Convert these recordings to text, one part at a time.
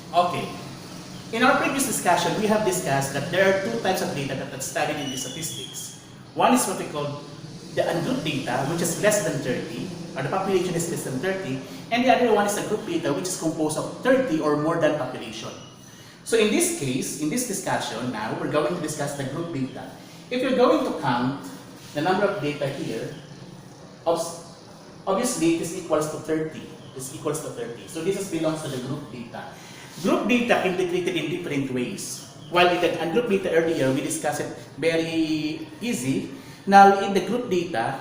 Okay. In our previous discussion, we have discussed that there are two types of data that are studied in the statistics. One is what we call the ungrouped data, which is less than 30, or the population is less than 30, and the other one is the group data, which is composed of 30 or more than population. So in this case, in this discussion now, we're going to discuss the group data. If you're going to count the number of data here, obviously this equals to 30. This equals to 30. So this belongs to the group data. Group data can be treated in different ways. While in the ungroup data earlier, we discussed it very easy. Now in the group data,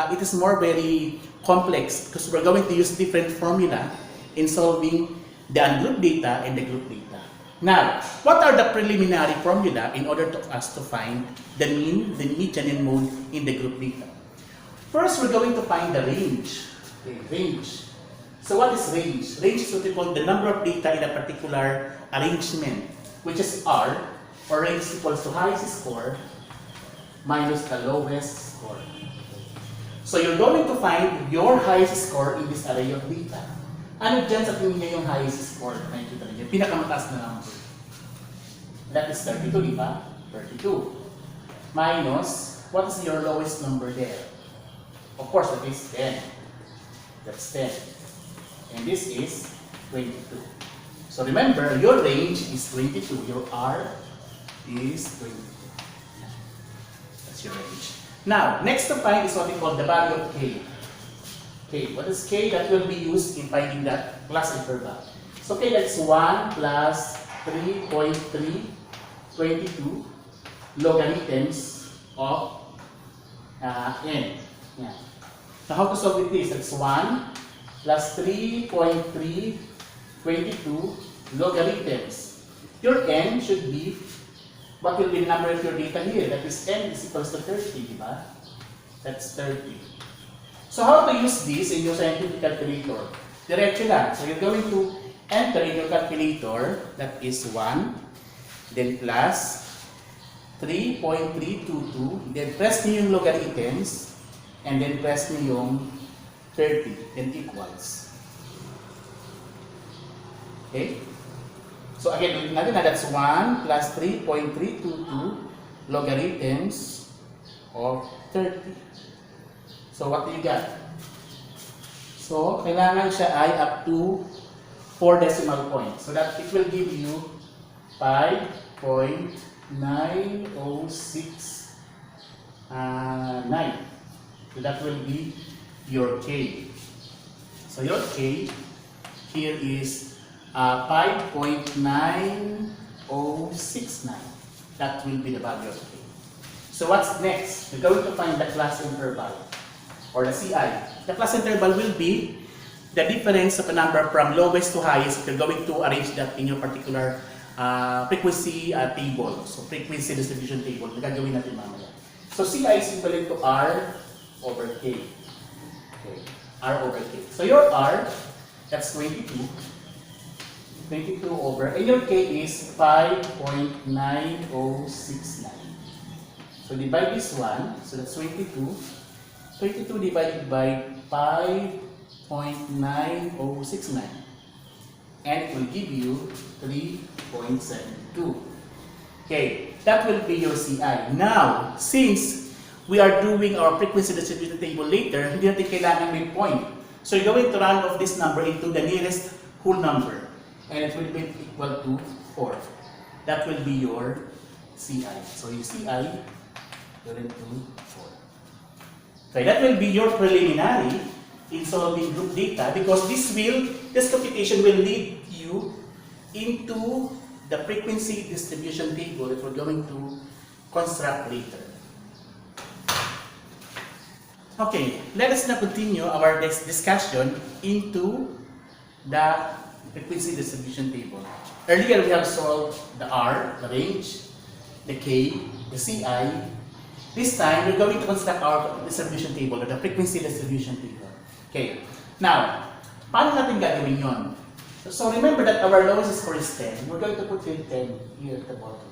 it is more very complex because we're going to use different formula in solving the ungrouped data and the group data. Now, what are the preliminary formula in order to us to find the mean, the median, and mode in the group data? First, we're going to find the range. Okay, range. So what is range? Range is what we call the number of data in a particular arrangement, which is R, or range equals to highest score minus the lowest score. So you're going to find your highest score in this array of data. Ano dyan sa tingin niya yung highest score? Nakikita niyo, pinakamataas na number. That is 32, di ba? 32. Minus, what is your lowest number there? Of course, that is 10. That's 10. And this is 22. So remember, your range is 22. Your R is 22. That's your range. Now, next to find is what we call the value of K. K. What is K? That will be used in finding that class interval. So K, that's 1 plus 3.322 logarithms of n. Yeah. Now, how to solve with this? That's 1 plus 3.322 logarithms. Your n should be, what will be the number of your data here? That is n is equals to 30, di ba? That's 30. So how to use this in your scientific calculator? Diretso lang. So you're going to enter in your calculator, that is 1, then plus 3.322, then press niyo yung logarithms, and then press niyo yung 30, then equals. Okay? So again, ulit natin na that's 1 plus 3.322 logarithms of 30. So what do you get? So kailangan siya ay up to 4 decimal points. So that it will give you 5.9069. So that will be your K. So your K here is 5.9069. That will be the value of K. So what's next? We're going to find the class interval or the CI. The class interval will be the difference of a number from lowest to highest. You're going to arrange that in your particular frequency table. So frequency distribution table. Gagawin natin mamaya. So CI is equivalent to R over K. Okay. R over K. So your R, that's 22. 22 over, and your K is 5.9069. So divide this one, so that's 22. 22 divided by 5.9069. And it will give you 3.72. Okay, that will be your CI. Now, since we are doing our frequency distribution table later, hindi natin kailangan may point. So you're going to round off this number into the nearest whole number. And it will be equal to 4. That will be your CI. So your CI, you're into 4. Okay, that will be your preliminary in solving group data because this computation will lead you into the frequency distribution table that we're going to construct later. Okay, let us now continue our next discussion into the frequency distribution table. Earlier we have solved the R, the range, the K, the CI. This time we're going to construct our distribution table or the frequency distribution table. Okay, now, paano natin gagawin yon? So remember that our lowest score is 10. We're going to put 10 here at the bottom.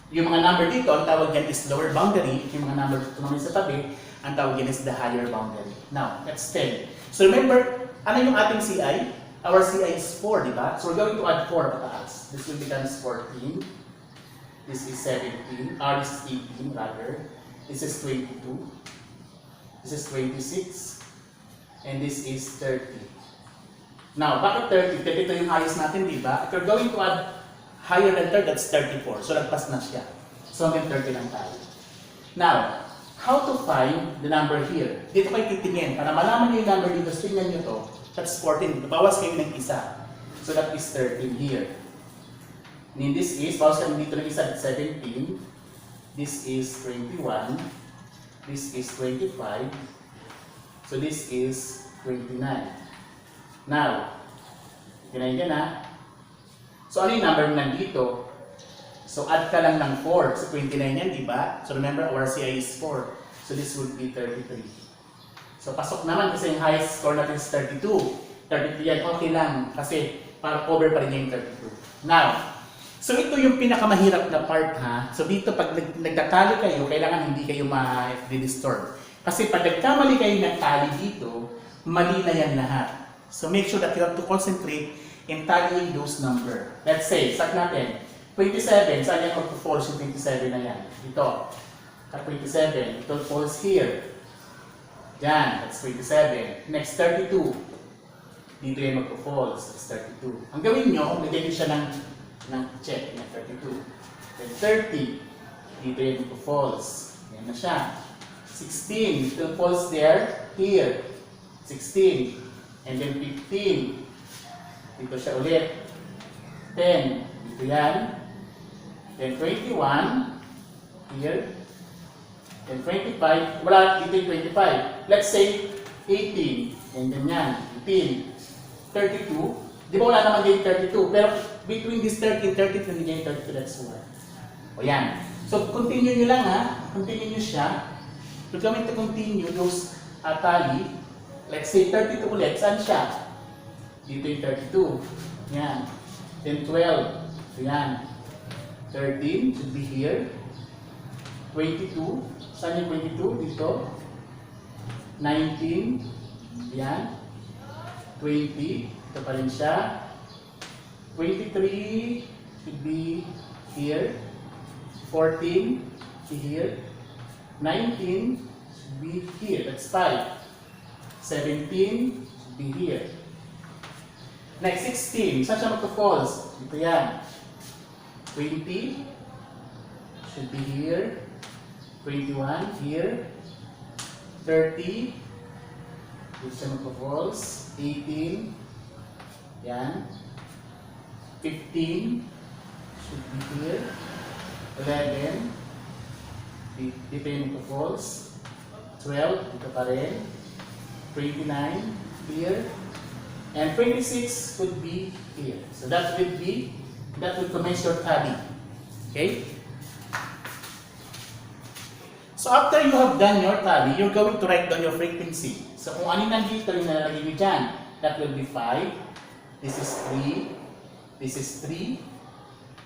Yung mga number dito, ang tawag yan is lower boundary. Yung mga number dito naman sa tabi, ang tawag yan is the higher boundary. Now, that's 10. So remember, ano yung ating CI? Our CI is 4, di ba? So we're going to add 4 pataas. This will become 14. This is 17. This is 18 rather. This is 22. This is 26. And this is 30. Now, bakit 30? 32 yung highest natin, di ba? If you're going to add higher than 30, that's 34. So lagpas na siya. So hanggang 30 lang tayo. Now, how to find the number here? Dito kayo titingin. Para malaman niyo yung number dito, tingnan niyo to. That's 14. Bawas kayo ng isa. So that is 13 here. And this is, bawas kayo dito ng isa, 17. This is 21. This is 25. So this is 29. Now, kinain ka na. So ano yung number nandito? So add ka lang ng 4. So 29 yan, di ba? So remember, our CI is 4. So this would be 33. So pasok naman kasi yung highest score natin is 32. 33 yan, okay lang. Kasi para cover pa rin yung 32. Now, so ito yung pinakamahirap na part ha. So dito pag nagtatali kayo, kailangan hindi kayo ma-disturb. Kasi pag nagkamali kayo ng tali dito, mali na yan lahat. So make sure that you have to concentrate in tallying those number. Let's say, start natin. 27, saan yan magpo-falls yung 27 na yan? Ito. 27, ito falls here. Yan, that's 27. Next, 32. Dito yan magpo-falls. That's 32. Ang gawin nyo, lagyan nyo siya ng check, ng 32. Then 30. Dito yan magpo-falls. Yan na siya. 16. Ito falls there, here. 16. And then 15. Dito siya ulit. 10. Dito yan. Then 21. Here. Then 25. Wala dito yung 25. Let's say 18. And then yan. 18. 32. Di ba wala naman din 32? Pero between this 30 and 32, hindi niya yung 32. That's why. O yan. So continue nyo lang ha. Continue nyo siya. We're going to continue those tally. Let's say 32 ulit. Saan siya? Dito yung 32. Yan. Then 12. So yan. 13 should be here. 22. Saan yung 22? Dito. 19. Yan. 20. Ito pa rin siya. 23 should be here. 14 should be here. 19 should be here. That's 5. 17 should be here. Next, 16. Saan siya magpo-falls? Ito yan. 20 should be here. 21 here. 30 dito siya magpo-falls. 18 yan. 15 should be here. 11 dito yung magpo-falls. 12 dito pa rin. 29 here. And 26 could be here. So that will commence your tally. Okay? So after you have done your tally, you're going to write down your frequency. So kung ano nandito yung nalalagay nyo dyan, that will be 5. This is 3. This is 3.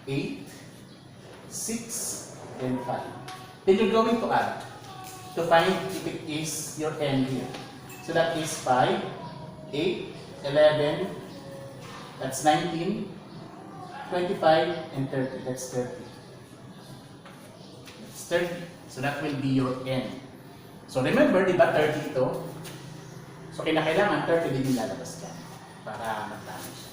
8. 6. And 5. Then you're going to add to find if it is your n here. So that is 5, 8, 11, that's 19, 25, and 30. That's 30. That's 30. So that will be your n. So remember, di ba 30 ito? So kinakailangan 30 din lalabas dyan para matama siya.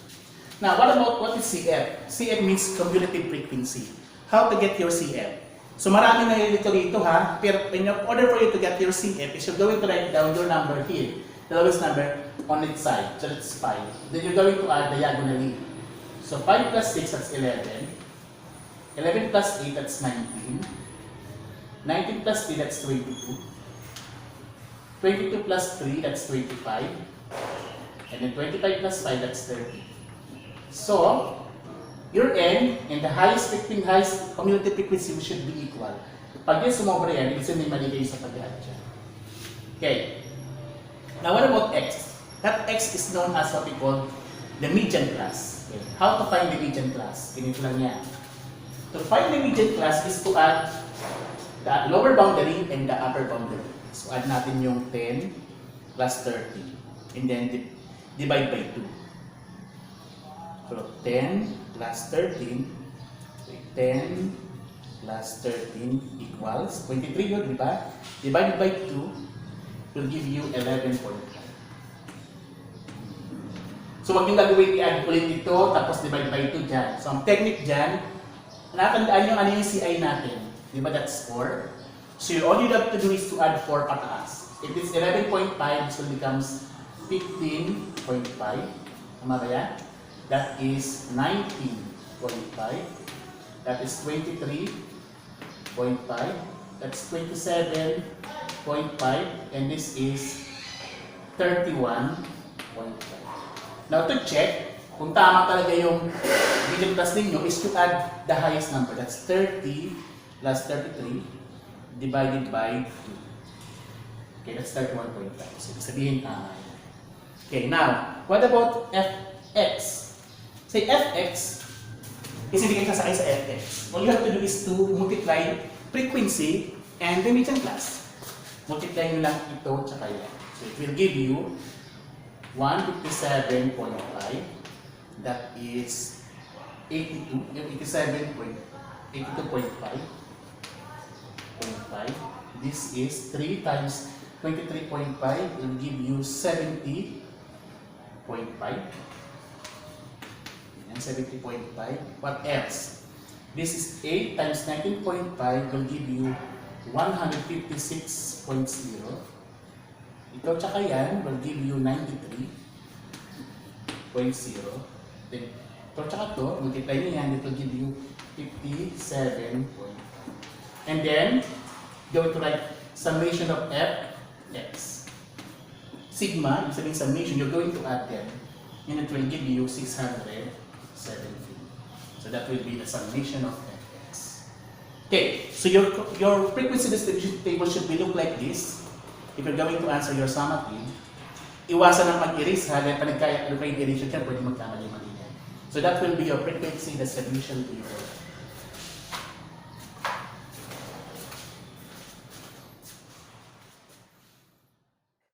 Now, what is CF? CF means cumulative frequency. How to get your CF? So marami na nilito rito ha, pero in order for you to get your CF, is you're going to write down your number here. The lowest number on its side. So that's 5. Then you're going to add diagonally. So 5 plus 6, that's 11. 11 plus 8, that's 19. 19 plus 3, that's 22. 22 plus 3, that's 25. And then 25 plus 5, that's 30. So, your n and the highest cumulative frequency should be equal. Pag yung sumobra yan, ibig sabihin may mali kayo sa pag-add dyan. Okay. Now, what about x? That x is known as what we call the median class. Okay. How to find the median class? Ganito lang yan. To find the median class is to add the lower boundary and the upper boundary. So, add natin yung 10 plus 30. And then, divide by 2. So 10 plus 13, 10 plus 13 equals 23 yun, di ba? Divided by 2 will give you 11.5. So wag yung gagawin, i-add ulit ito, tapos divide by 2 dyan. So ang technique dyan, nakatandaan yung ano yung CI natin. Di ba that's 4? So all you have to do is to add 4 pataas. If it's 11.5, this will becomes 15.5. Tama ba yan? That is 19.5. That is 23.5. That's 27.5. And this is 31.5. Now to check kung tama talaga yung digit plus ninyo is to add the highest number. That's 30 plus 33 divided by 2. Okay, that's 31.5. So sabihin tama. Okay, now, what about fx? Say fx is hindi ka sasakay sa fx. All you have to do is to multiply frequency and remedian class. Multiply nyo lang ito tsaka yan. So it will give you 157.5. That is 82. Yung 82.5. This is 3 times 23.5 will give you 70.5. And 70.5. What else? This is 8 times 19.5 will give you 156.0. Ito tsaka yan will give you 93.0. Then, ito tsaka ito, multiply nyo yan, it will give you 57.5. And then, going to write summation of fx. Sigma, ibig sabihin summation, you're going to add them. And it will give you 670. So that will be the summation of fx. Okay, so your frequency distribution table should be look like this. If you're going to answer your summative, iwasan ng mag-erase ha, dahil pag nagkaya-erase dyan, pwede magkamali-mali yan. So that will be your frequency distribution table.